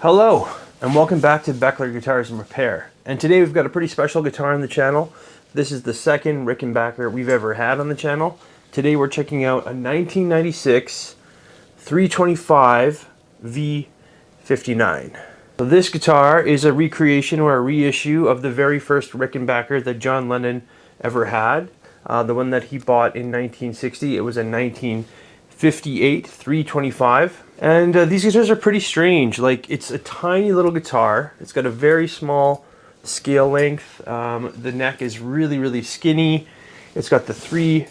Hello, and welcome back to Beckler Guitars and Repair. And today we've got a pretty special guitar on the channel. This is the second Rickenbacker we've ever had on the channel. Today we're checking out a 1996 325 V59. So this guitar is a recreation or a reissue of the very first Rickenbacker that John Lennon ever had. The one that he bought in 1960. It was a 1958 325. And these guitars are pretty strange. Like, it's a tiny little guitar. It's got a very small scale length. The neck is really skinny. It's got the 3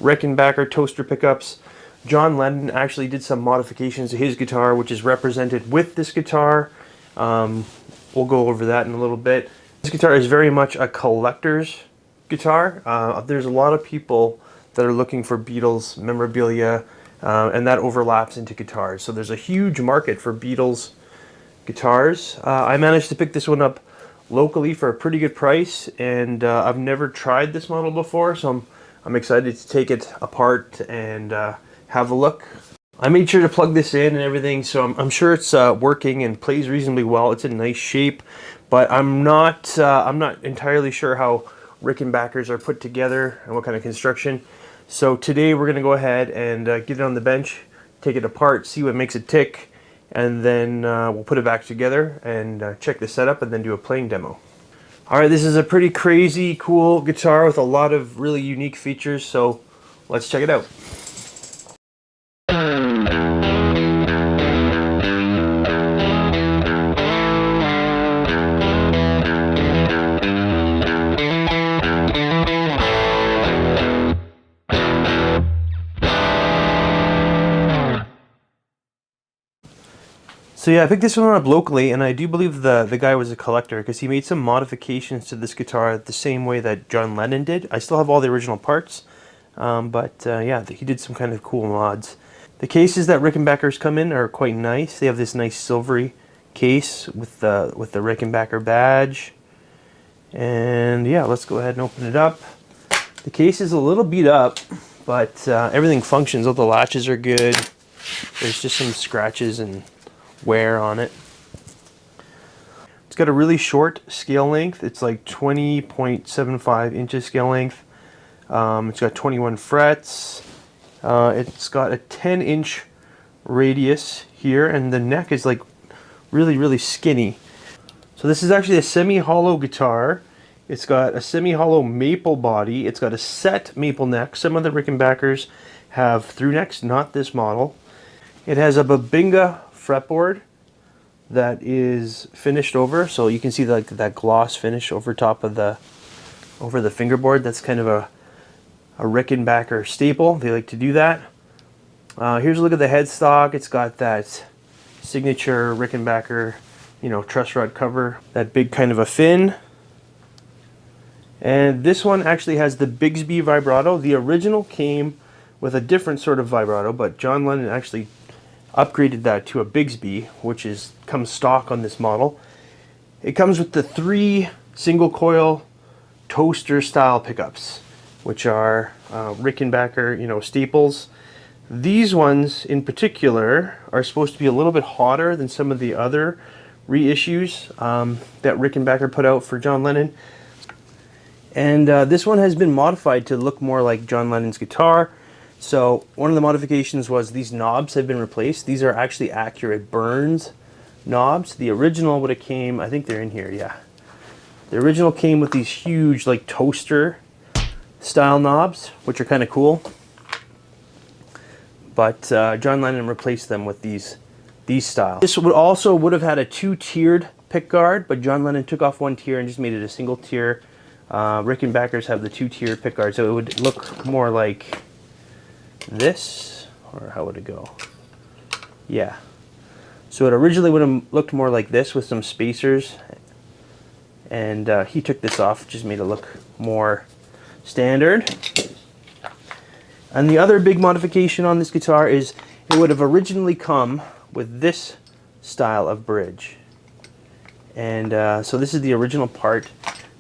Rickenbacker toaster pickups. John Lennon actually did some modifications to his guitar, which is represented with this guitar. We'll go over that in a little bit. This guitar is very much a collector's guitar. There's a lot of people that are looking for Beatles memorabilia, and that overlaps into guitars. So there's a huge market for Beatles guitars. I managed to pick this one up locally for a pretty good price, and I've never tried this model before, so I'm excited to take it apart and have a look. I made sure to plug this in and everything, so I'm sure it's working and plays reasonably well. It's in nice shape, but I'm not entirely sure how Rickenbackers are put together and what kind of construction. So today we're going to go ahead and get it on the bench, take it apart, see what makes it tick, and then we'll put it back together and check the setup and then do a playing demo. Alright, this is a pretty crazy, cool guitar with a lot of really unique features, so let's check it out. So yeah, I picked this one up locally, and I do believe the guy was a collector because he made some modifications to this guitar the same way that John Lennon did. I still have all the original parts, yeah, he did some kind of cool mods. The cases that Rickenbackers come in are quite nice. They have this nice silvery case with the Rickenbacker badge. And yeah, let's go ahead and open it up. The case is a little beat up, but everything functions. All the latches are good. There's just some scratches and wear on it. It's got a really short scale length. It's like 20.75 inches scale length. It's got 21 frets. It's got a 10-inch radius here, and the neck is like really skinny. So this is actually a semi-hollow guitar. It's got a semi-hollow maple body. It's got a set maple neck. Some of the Rickenbackers have through necks, not this model. It has a Babinga fretboard that is finished over, so you can see that gloss finish over top of the fingerboard. That's kind of a Rickenbacker staple. They like to do that. Here's a look at the headstock. It's got that signature Rickenbacker, truss rod cover, that big kind of a fin. And this one actually has the Bigsby vibrato. The original came with a different sort of vibrato, but John Lennon actually upgraded that to a Bigsby, which comes stock on this model. It comes with the 3 single coil toaster style pickups, which are Rickenbacker, staples. These ones in particular are supposed to be a little bit hotter than some of the other reissues that Rickenbacker put out for John Lennon. And this one has been modified to look more like John Lennon's guitar. So one of the modifications was these knobs have been replaced. These are actually accurate Burns knobs. The original would have came, I think they're in here, yeah. The original came with these huge like toaster style knobs, which are kind of cool. But John Lennon replaced them with these styles. This would have had a 2-tiered pick guard, but John Lennon took off 1 tier and just made it a single tier. Rickenbackers have the 2-tier pick guard, so it would look more like this, or how would it go? Yeah. So it originally would have looked more like this with some spacers, and he took this off, just made it look more standard. And the other big modification on this guitar is it would have originally come with this style of bridge. And so this is the original part,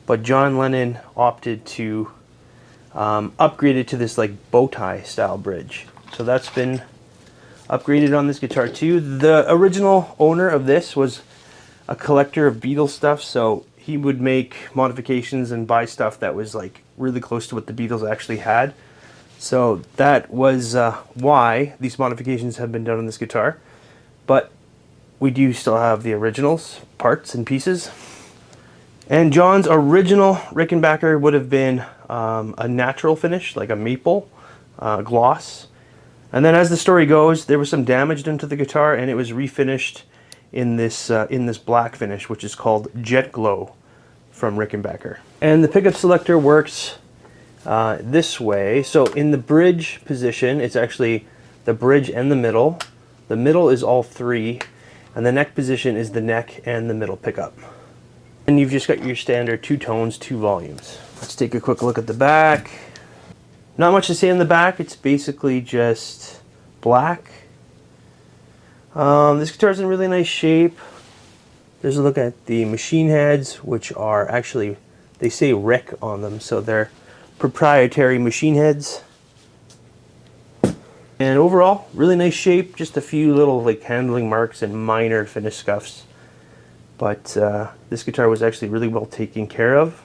but John Lennon opted to upgrade it to this like bow tie style bridge. So that's been upgraded on this guitar too. The original owner of this was a collector of Beatles stuff, so he would make modifications and buy stuff that was like really close to what the Beatles actually had. So that was why these modifications have been done on this guitar. But we do still have the originals, parts and pieces. And John's original Rickenbacker would have been a natural finish, like a maple gloss. And then as the story goes, there was some damage done to the guitar and it was refinished in this black finish, which is called Jet Glow from Rickenbacker. And the pickup selector works this way. So in the bridge position, it's actually the bridge and the middle. The middle is all three, and the neck position is the neck and the middle pickup. And you've just got your standard 2 tones, 2 volumes. Let's take a quick look at the back. Not much to say in the back, it's basically just black. This guitar is in really nice shape. There's a look at the machine heads, which are actually, they say Rick on them, so they're proprietary machine heads. And overall, really nice shape, just a few little like handling marks and minor finish scuffs. But this guitar was actually really well taken care of.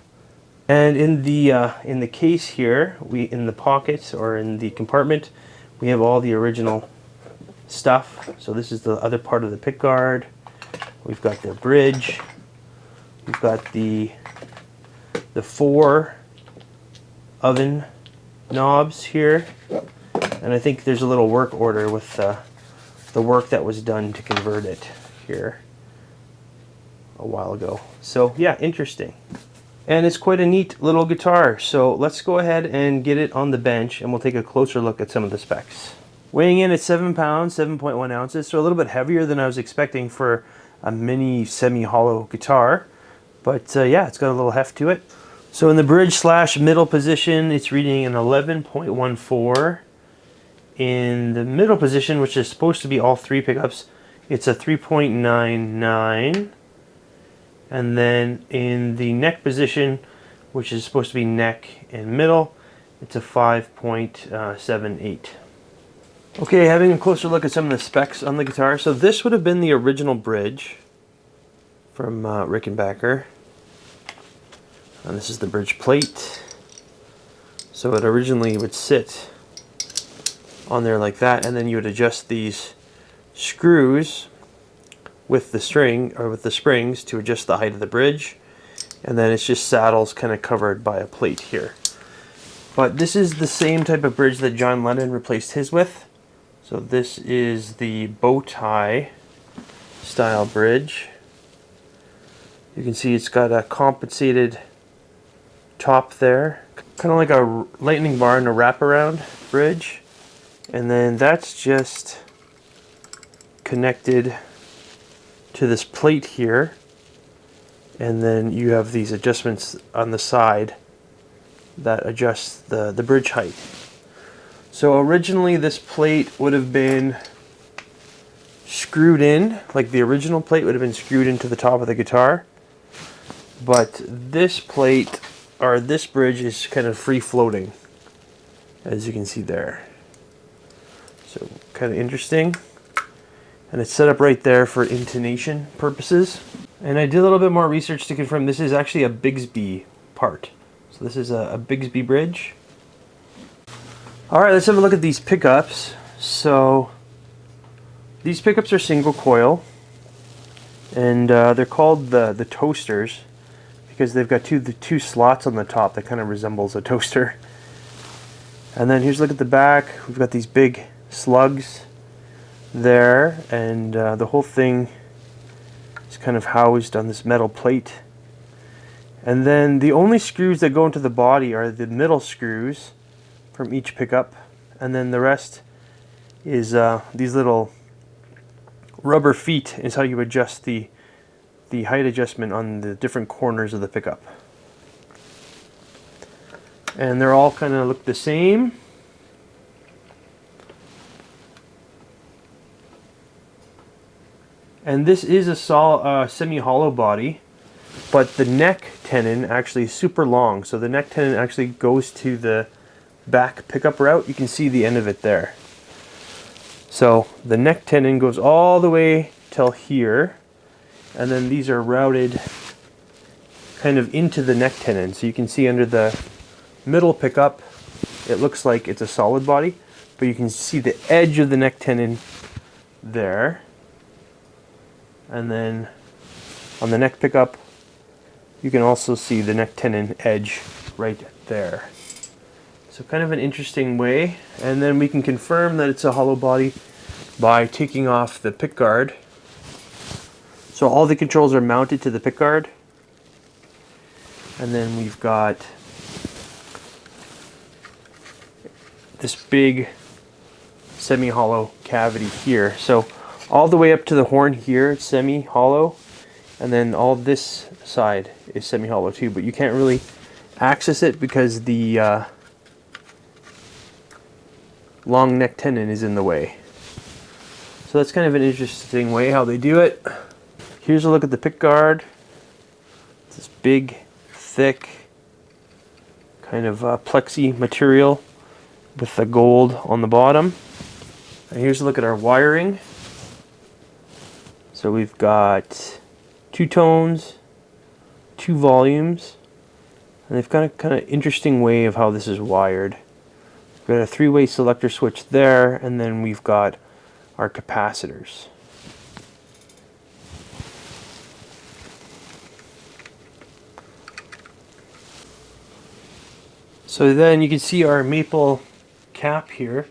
And in the case here, in the pockets or in the compartment, we have all the original stuff. So this is the other part of the pick guard. We've got the bridge. We've got the 4 oven knobs here. And I think there's a little work order with the work that was done to convert it here a while ago. So yeah, interesting. And it's quite a neat little guitar. So let's go ahead and get it on the bench and we'll take a closer look at some of the specs. Weighing in at 7 pounds, 7.1 ounces, so a little bit heavier than I was expecting for a mini semi-hollow guitar. But yeah, it's got a little heft to it. So in the bridge / middle position, it's reading an 11.14. In the middle position, which is supposed to be all 3 pickups, it's a 3.99. And then in the neck position, which is supposed to be neck and middle, it's a 5.78. Okay, having a closer look at some of the specs on the guitar. So this would have been the original bridge from Rickenbacker. And this is the bridge plate. So it originally would sit on there like that, and then you would adjust these screws with the string or with the springs to adjust the height of the bridge, and then it's just saddles kind of covered by a plate here. But this is the same type of bridge that John Lennon replaced his with. So this is the bow tie style bridge. You can see it's got a compensated top there, kind of like a lightning bar and a wraparound bridge. And then that's just connected to this plate here. And then you have these adjustments on the side that adjust the bridge height. So originally this plate would have been screwed in, like the original plate would have been screwed into the top of the guitar. But this plate, or this bridge, is kind of free floating, as you can see there. So kind of interesting. And it's set up right there for intonation purposes. And I did a little bit more research to confirm this is actually a Bigsby part. So this is a Bigsby bridge. Alright, let's have a look at these pickups. So these pickups are single coil. And they're called the toasters because they've got the two slots on the top that kind of resembles a toaster. And then here's a look at the back. We've got these big slugs there, and the whole thing is kind of housed on this metal plate. And then the only screws that go into the body are the middle screws from each pickup, and then the rest is these little rubber feet is how you adjust the height adjustment on the different corners of the pickup. And they're all kind of look the same. And this is a semi-hollow body, but the neck tenon actually is super long. So the neck tenon actually goes to the back pickup route. You can see the end of it there. So the neck tenon goes all the way till here, and then these are routed kind of into the neck tenon. So you can see under the middle pickup, it looks like it's a solid body, but you can see the edge of the neck tenon there. And then on the neck pickup, you can also see the neck tenon edge right there. So kind of an interesting way. And then we can confirm that it's a hollow body by taking off the pick guard. So all the controls are mounted to the pick guard. And then we've got this big semi-hollow cavity here. So all the way up to the horn here, it's semi-hollow. And then all this side is semi-hollow too, but you can't really access it because the long neck tenon is in the way. So that's kind of an interesting way how they do it. Here's a look at the pick guard. It's this big, thick, kind of plexi material with the gold on the bottom. And here's a look at our wiring. So we've got 2 tones, 2 volumes, and they've got a kind of interesting way of how this is wired. We've got a 3-way selector switch there, and then we've got our capacitors. So then you can see our maple cap here.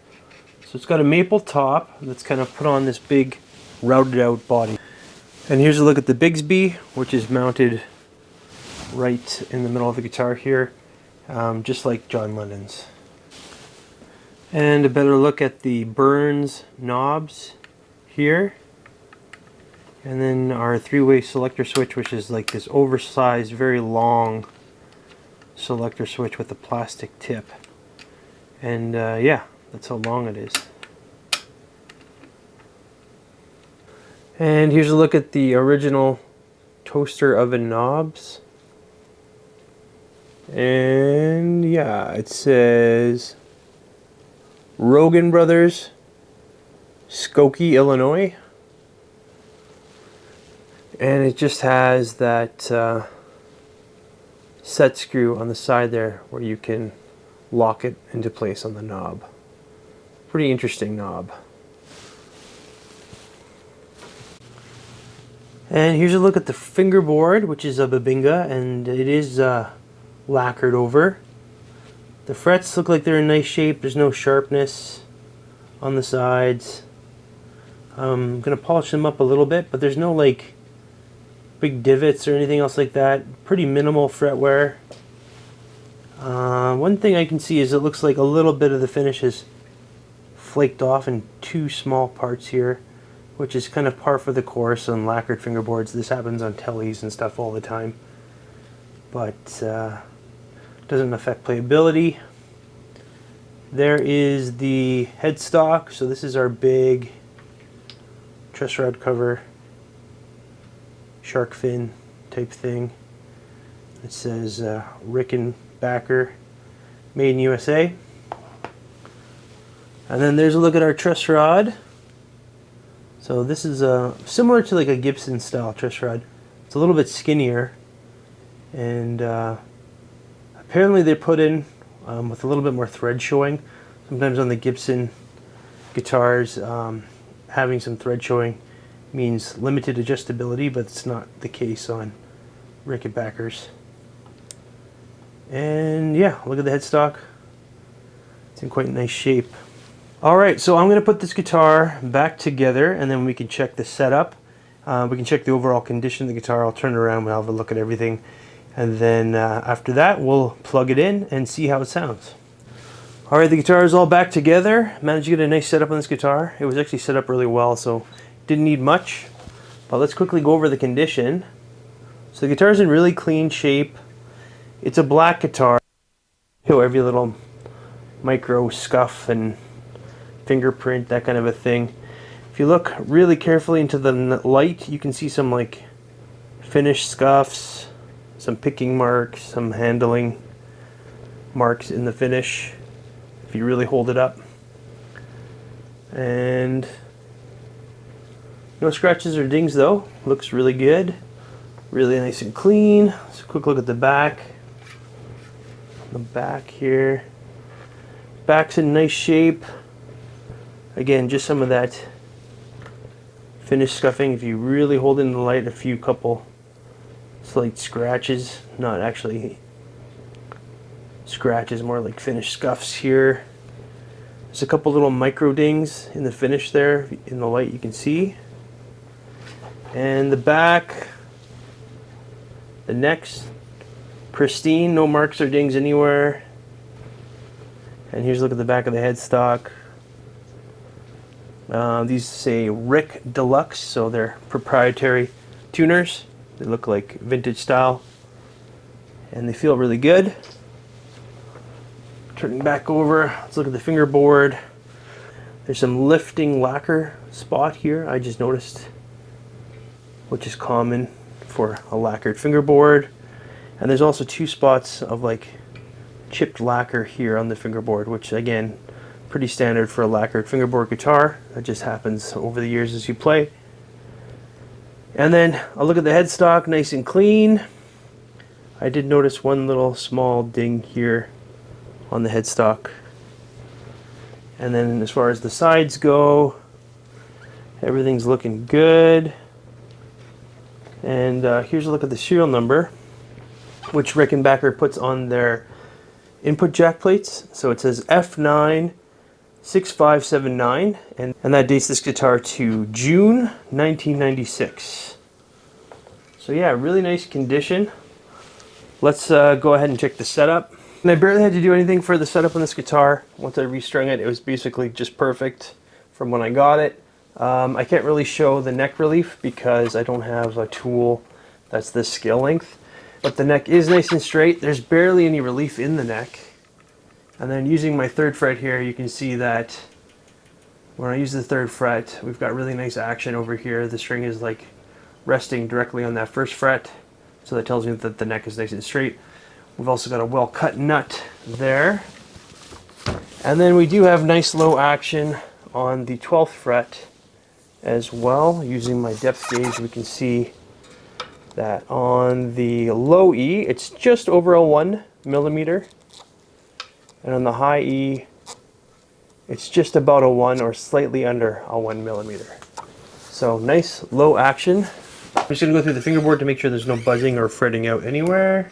So it's got a maple top that's kind of put on this big routed out body. And here's a look at the Bigsby, which is mounted right in the middle of the guitar here, just like John Lennon's. And a better look at the Burns knobs here. And then our 3-way selector switch, which is like this oversized, very long selector switch with a plastic tip. And yeah, that's how long it is. And here's a look at the original toaster oven knobs. And yeah, it says Rogan Brothers, Skokie, Illinois. And it just has that set screw on the side there where you can lock it into place on the knob. Pretty interesting knob. And here's a look at the fingerboard, which is a Babinga, and it is lacquered over. The frets look like they're in nice shape. There's no sharpness on the sides. I'm going to polish them up a little bit, but there's no like big divots or anything else like that. Pretty minimal fret wear. One thing I can see is it looks like a little bit of the finish is flaked off in 2 small parts here, which is kind of par for the course on lacquered fingerboards. This happens on tellies and stuff all the time, but doesn't affect playability. There is the headstock. So this is our big truss rod cover, shark fin type thing. It says Rickenbacker, made in USA. And then there's a look at our truss rod. So this is similar to like a Gibson style truss rod. It's a little bit skinnier, and apparently they're put in with a little bit more thread showing. Sometimes on the Gibson guitars, having some thread showing means limited adjustability, but it's not the case on Rickenbackers. And yeah, look at the headstock. It's in quite nice shape. Alright, so I'm going to put this guitar back together, and then we can check the setup. We can check the overall condition of the guitar. I'll turn it around, we'll have a look at everything. And then after that, we'll plug it in and see how it sounds. Alright, the guitar is all back together. Managed to get a nice setup on this guitar. It was actually set up really well, so didn't need much. But let's quickly go over the condition. So the guitar's in really clean shape. It's a black guitar. Every little micro scuff and fingerprint, that kind of a thing. If you look really carefully into the light, you can see some like finish scuffs, some picking marks, some handling marks in the finish if you really hold it up. And no scratches or dings though. Looks really good. Really nice and clean. Let's quick look at the back. The back here. Back's in nice shape. Again, just some of that finish scuffing. If you really hold in the light, a couple slight scratches. Not actually scratches, more like finish scuffs here. There's a couple little micro dings in the finish there. In the light you can see. And the back, the neck's pristine, no marks or dings anywhere. And here's a look at the back of the headstock. These say Rick Deluxe, so they're proprietary tuners. They look like vintage style, and they feel really good. Turning back over, let's look at the fingerboard. There's some lifting lacquer spot here, I just noticed, which is common for a lacquered fingerboard. And there's also two spots of like chipped lacquer here on the fingerboard, which again, pretty standard for a lacquered fingerboard guitar. That just happens over the years as you play. And then I'll look at the headstock, nice and clean. I did notice one little small ding here on the headstock. And then as far as the sides go, everything's looking good. And here's a look at the serial number, which Rickenbacker puts on their input jack plates. So it says F96579, and that dates this guitar to June 1996. So yeah, really nice condition. Let's go ahead and check the setup. And I barely had to do anything for the setup on this guitar. Once I restrung it, it was basically just perfect from when I got it. I can't really show the neck relief because I don't have a tool that's this scale length. But the neck is nice and straight. There's barely any relief in the neck. And then using my 3rd fret here, you can see that when I use the 3rd fret, we've got really nice action over here. The string is like resting directly on that 1st fret. So that tells me that the neck is nice and straight. We've also got a well-cut nut there. And then we do have nice low action on the 12th fret as well. Using my depth gauge, we can see that on the low E, it's just over a 1 millimeter. And on the high E, it's just about a 1 or slightly under a 1 millimeter. So nice low action. I'm just going to go through the fingerboard to make sure there's no buzzing or fretting out anywhere.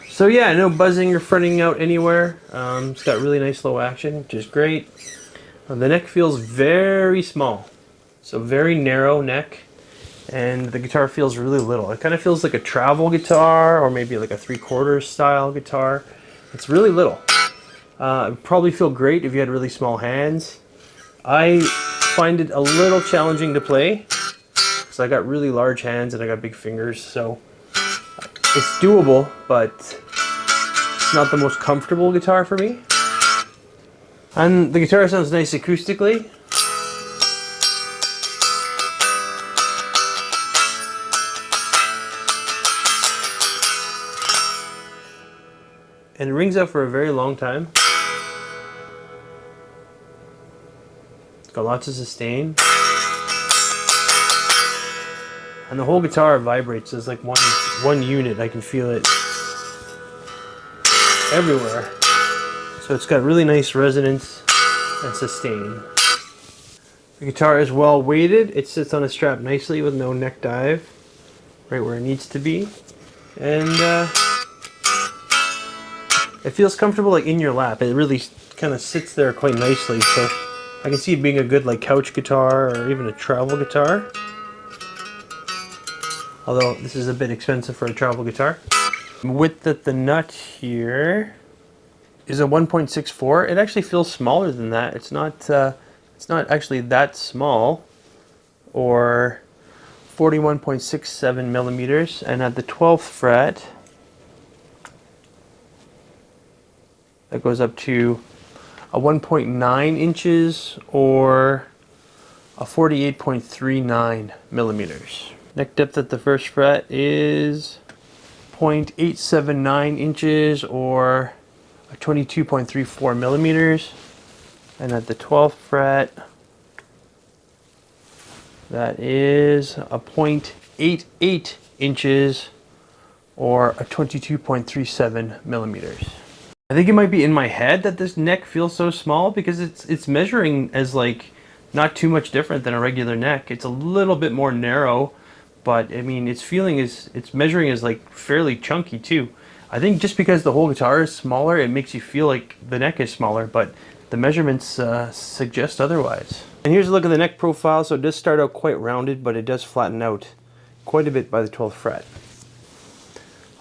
So yeah, no buzzing or fretting out anywhere. It's got really nice low action, which is great. The neck feels very small, so very narrow neck, and the guitar feels really little. It kind of feels like a travel guitar, or maybe like a 3/4 style guitar. It's really little. It would probably feel great if you had really small hands. I find it a little challenging to play because I got really large hands and I got big fingers, so it's doable, but it's not the most comfortable guitar for me. And the guitar sounds nice acoustically. And it rings out for a very long time. It's got lots of sustain. And the whole guitar vibrates as like one unit. I can feel it everywhere. So it's got really nice resonance and sustain. The guitar is well weighted. It sits on a strap nicely with no neck dive, right where it needs to be. And it feels comfortable like in your lap. It really kind of sits there quite nicely. So I can see it being a good like couch guitar or even a travel guitar. Although this is a bit expensive for a travel guitar. Width at the nut here is a 1.64. It actually feels smaller than that. It's not actually that small, or 41.67 millimeters. And at the 12th fret, that goes up to a 1.9 inches or a 48.39 millimeters. Neck depth at the first fret is 0.879 inches or a 22.34 millimeters. And at the 12th fret, that is a 0.88 inches or a 22.37 millimeters. I think it might be in my head that this neck feels so small because it's measuring as like not too much different than a regular neck. It's a little bit more narrow, but I mean it's measuring as like fairly chunky too. I think just because the whole guitar is smaller, it makes you feel like the neck is smaller, but the measurements suggest otherwise. And here's a look at the neck profile. So it does start out quite rounded, but it does flatten out quite a bit by the 12th fret.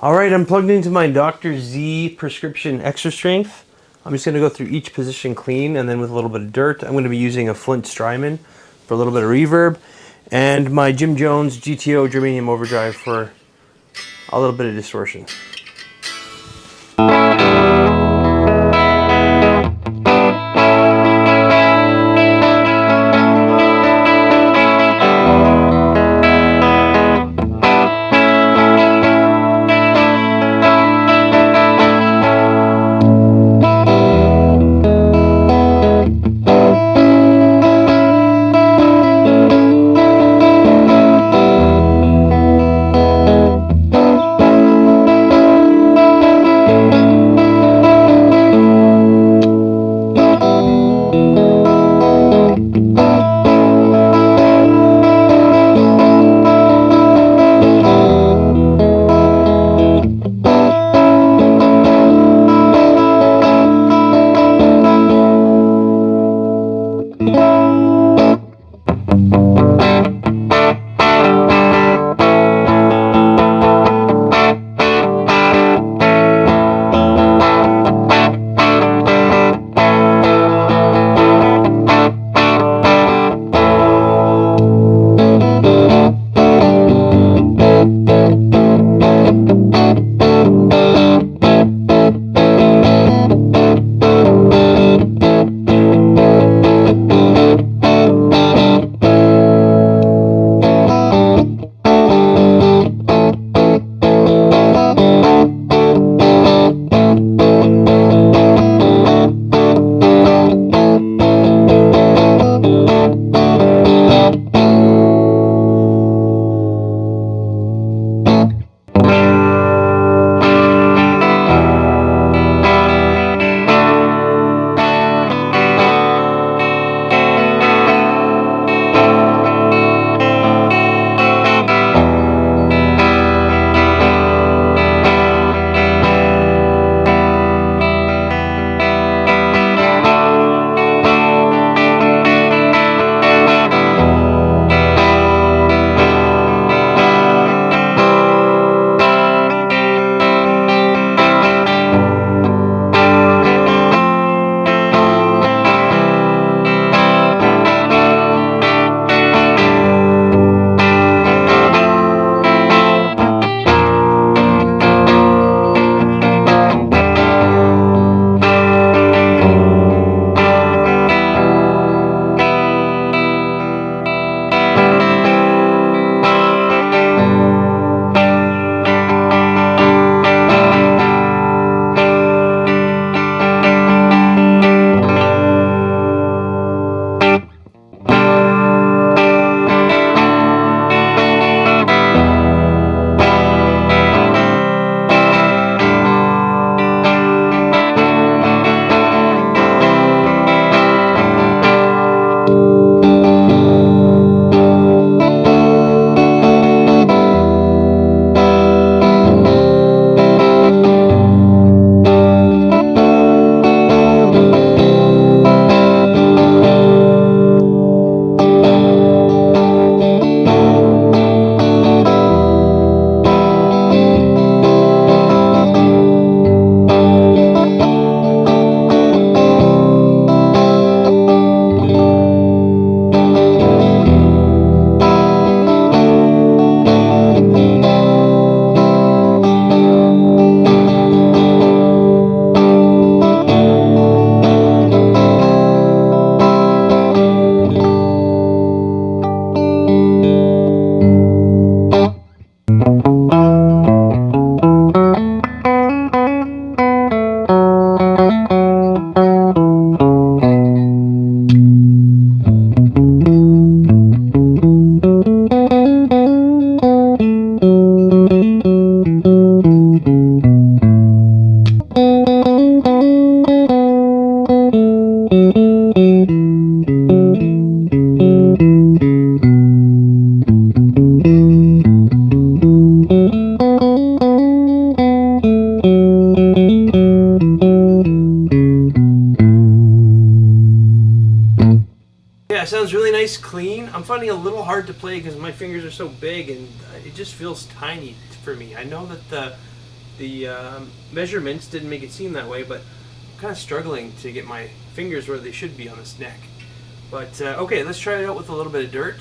Alright, I'm plugged into my Dr. Z prescription extra strength. I'm just going to go through each position clean, and then with a little bit of dirt. I'm going to be using a Flint Strymon for a little bit of reverb, and my Jim Jones GTO Germanium Overdrive for a little bit of distortion. finding it a little hard to play because my fingers are so big and it just feels tiny for me. I know that the measurements didn't make it seem that way, but I'm kind of struggling to get my fingers where they should be on this neck. But okay, let's try it out with a little bit of dirt.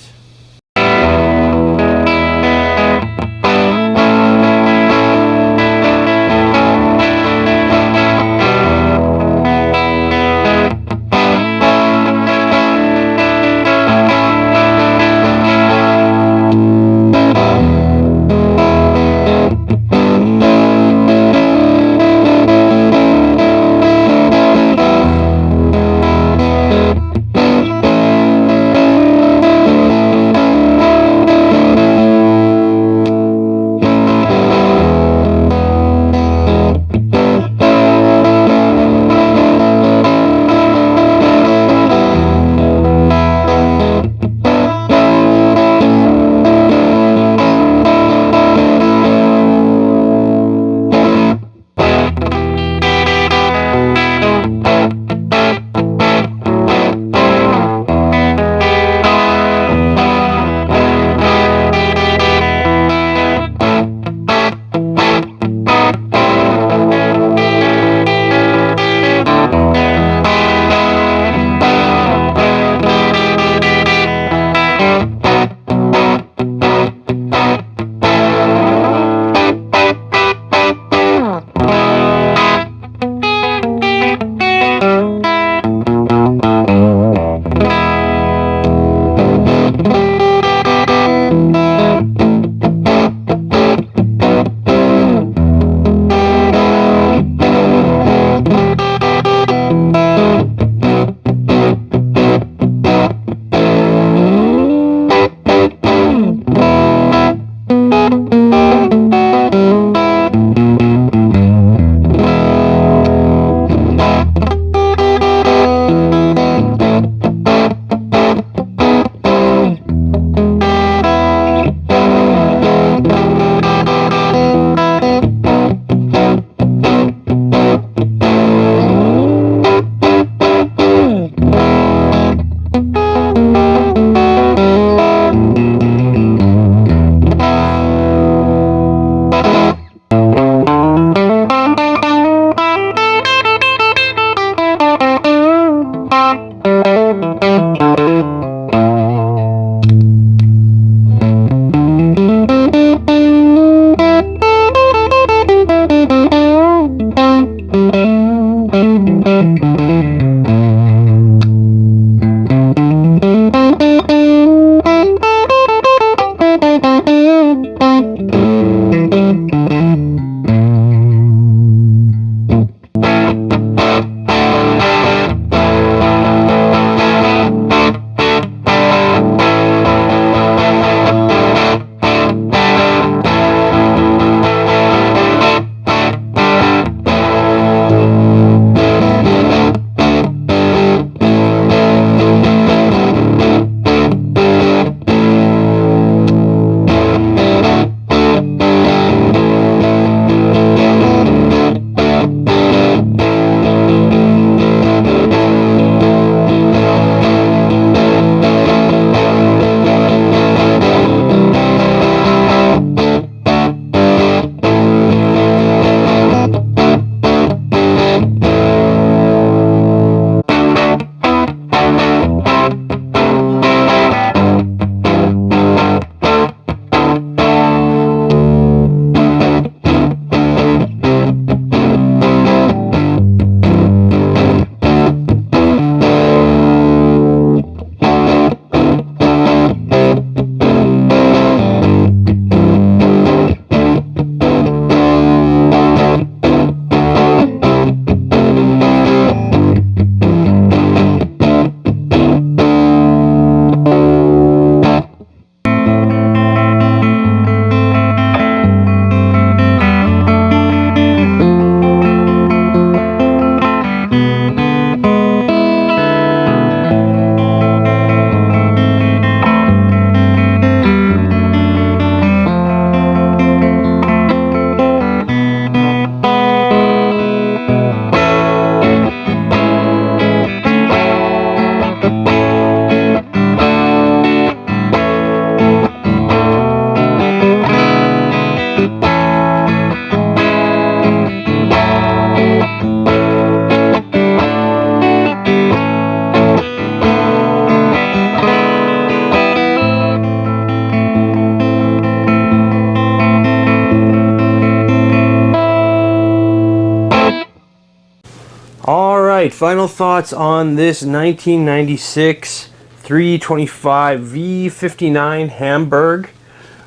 right, final thoughts on this 1996 325V59 Hamburg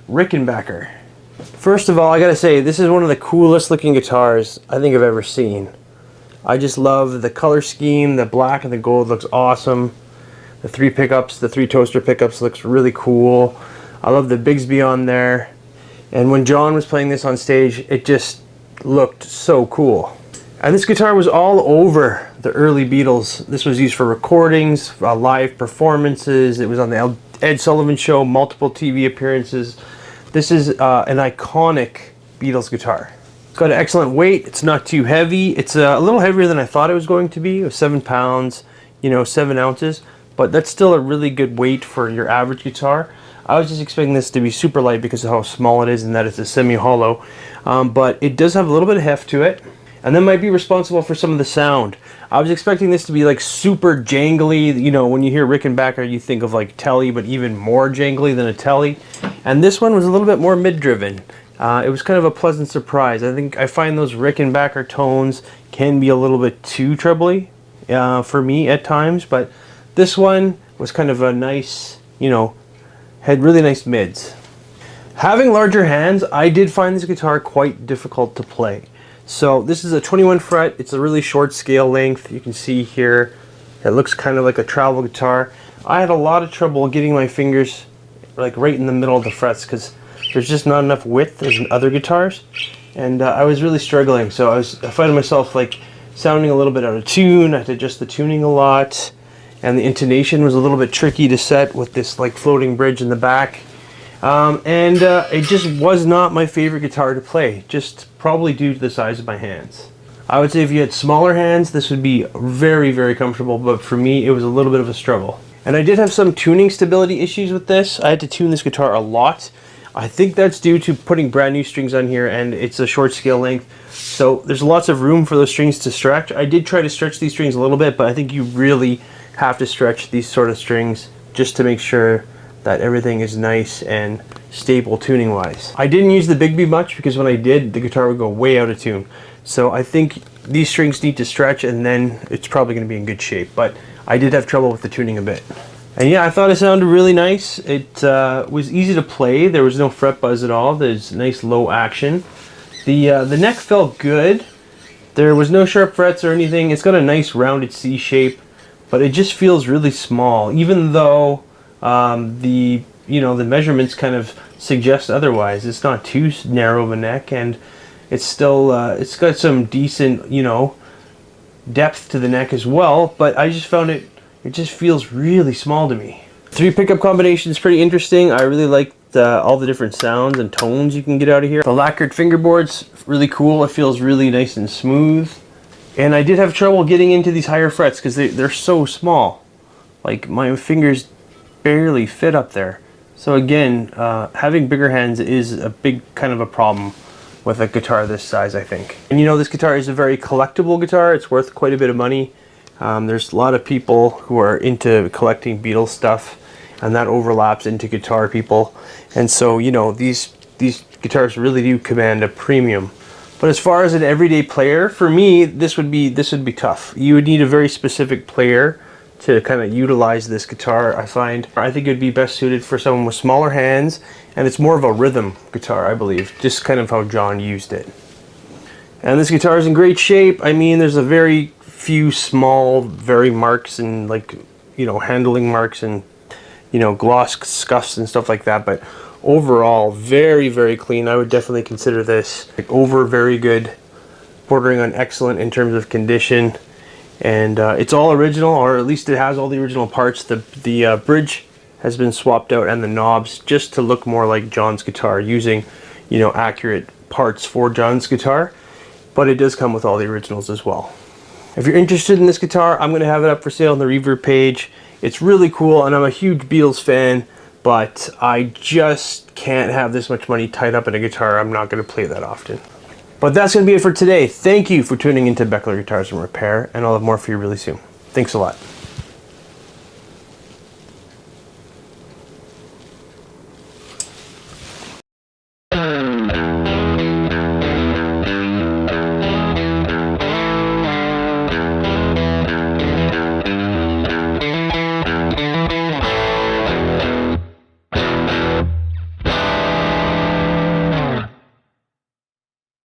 Rickenbacker. First of all, I gotta say, this is one of the coolest looking guitars I think I've ever seen. I just love the color scheme. The black and the gold looks awesome. The three pickups, the three toaster pickups looks really cool. I love the Bigsby on there. And when John was playing this on stage, it just looked so cool. And this guitar was all over the early Beatles. This was used for recordings, live performances. It was on the Ed Sullivan Show, multiple TV appearances. This is an iconic Beatles guitar. It's got an excellent weight. It's not too heavy. It's a little heavier than I thought it was going to be. It was 7 pounds, 7 ounces. But that's still a really good weight for your average guitar. I was just expecting this to be super light because of how small it is and that it's a semi-hollow. But it does have a little bit of heft to it. And that might be responsible for some of the sound. I was expecting this to be like super jangly. When you hear Rickenbacker, you think of like Telly, but even more jangly than a Telly. And this one was a little bit more mid-driven. It was kind of a pleasant surprise. I find those Rickenbacker tones can be a little bit too trebly for me at times. But this one was kind of a nice, had really nice mids. Having larger hands, I did find this guitar quite difficult to play. So this is a 21 fret. It's a really short scale length. You can see here, it looks kind of like a travel guitar. I had a lot of trouble getting my fingers like right in the middle of the frets because there's just not enough width as in other guitars. And I was really struggling. So I finding myself like sounding a little bit out of tune. I had to adjust the tuning a lot. And the intonation was a little bit tricky to set with this like floating bridge in the back. It just was not my favorite guitar to play, just probably due to the size of my hands. I would say if you had smaller hands, this would be very, very comfortable, but for me, it was a little bit of a struggle. And I did have some tuning stability issues with this. I had to tune this guitar a lot. I think that's due to putting brand new strings on here, and it's a short scale length, so there's lots of room for those strings to stretch. I did try to stretch these strings a little bit, but I think you really have to stretch these sort of strings just to make sure that everything is nice and stable tuning wise. I didn't use the Bigsby much because when I did, the guitar would go way out of tune. So I think these strings need to stretch and then it's probably going to be in good shape. But I did have trouble with the tuning a bit. And yeah, I thought it sounded really nice. It was easy to play. There was no fret buzz at all. There's nice low action. The neck felt good. There was no sharp frets or anything. It's got a nice rounded C shape, but it just feels really small, even though the measurements kind of suggest otherwise. It's not too narrow of a neck, and it's still it's got some decent depth to the neck as well, but I just found it just feels really small to me. 3 pickup combination is pretty interesting. I really like all the different sounds and tones you can get out of here. The lacquered fingerboard's really cool. It feels really nice and smooth. And I did have trouble getting into these higher frets because they're so small. Like my fingers barely fit up there. So again, having bigger hands is a big kind of a problem with a guitar this size, I think. And this guitar is a very collectible guitar. It's worth quite a bit of money. There's a lot of people who are into collecting Beatles stuff, and that overlaps into guitar people. And so, these guitars really do command a premium. But as far as an everyday player, for me, this would be tough. You would need a very specific player to kind of utilize this guitar, I find. I think it would be best suited for someone with smaller hands, and it's more of a rhythm guitar, I believe, just kind of how John used it. And this guitar is in great shape. I mean, there's a very few small marks and handling marks and gloss scuffs and stuff like that, but overall very, very clean. I would definitely consider this over very good, bordering on excellent in terms of condition. And it's all original, or at least it has all the original parts. The bridge has been swapped out and the knobs just to look more like John's guitar, using accurate parts for John's guitar, but it does come with all the originals as well. If you're interested in this guitar, I'm going to have it up for sale on the Reverb page. It's really cool, and I'm a huge Beatles fan, but I just can't have this much money tied up in a guitar. I'm not going to play that often. But that's going to be it for today. Thank you for tuning into Beckler Guitars and Repair, and I'll have more for you really soon. Thanks a lot.